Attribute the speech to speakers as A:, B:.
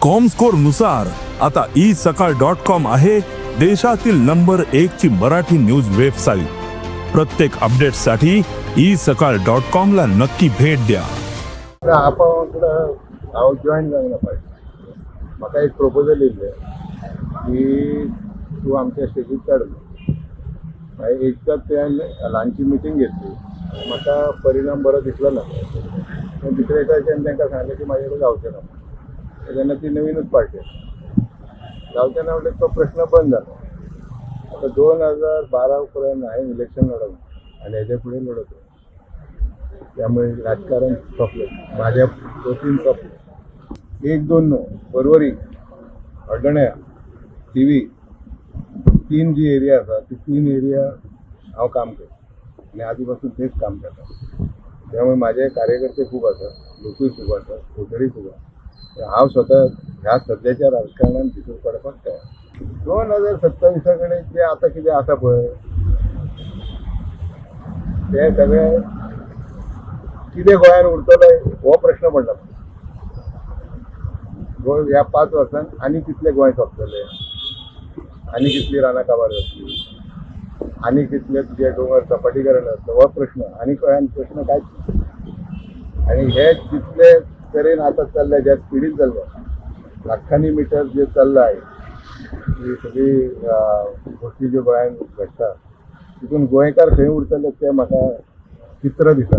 A: Comscore नुसार आता isakal.com आहे देशातील नंबर 1 ची मराठी न्यूज वेबसाईट। प्रत्येक अपडेटसाठी isakal.com ला नक्की भेट द्या।
B: आपण हांव जॉईन जावंक ना पाहिजे। म्हाका एक प्रपोजल येयल्लें की तूं आमच्या स्टेजीर चड। एकदां तुवें ल्हानशी मिटींग घेतली, म्हाका परिणाम बरो दिसलो ना। पूण दुसऱ्या दिसाच्यान तांकां सांगलें की म्हाजे कडेन जावचें ना। तेन्ना ती नवीनच पार्टी जावचें ना म्हणल्यार तो प्रश्न बंद जालो। आतां 2012 उपरांत हांवें इलेक्शन लडोवंक आनी हेजे फुडें लडोवंक, त्यामुळे राजकारण सोंपलें, म्हाज्या वतीन सोंपलें। 1-2 न्हू, परवरी, हड्डण्या, थिवी, 3 जी एरिया आसा ती 3 एरिया हांव काम करता आनी आदी पासून तेच काम करता। त्यामुळे म्हाजे कार्यकर्ते खूब आसा, लोकूय खूब आसा, वोटरूय खूब आसा। हांव स्वता ह्या सद्याच्या राजकारणात भितर पडपाक तयार। 2027 कडेन जे आतां कितें आसा पळय ते सगळें कितें गोंयांत उरतलें हो प्रश्न पडला। गोंय ह्या 5 वर्सांत आनी कितले गोंय सोंपतले, आनी कितली रानां काबार जातली, आनी कितले तुजे दोंगर सपाटीकरण जातलो हो प्रश्न। आनी गोंयांत प्रश्न कांयच ना। आनी हे जितले तरेन आतां चल्ल्या, ज्या स्पिडीन चल्ल्या, लाखांनी मिटर जे चल्लाय, ही सगळी गोश्टी ज्यो गोंयांत घडटा तितून गोंयकार खंय उरतले ते म्हाका चित्र दिसना।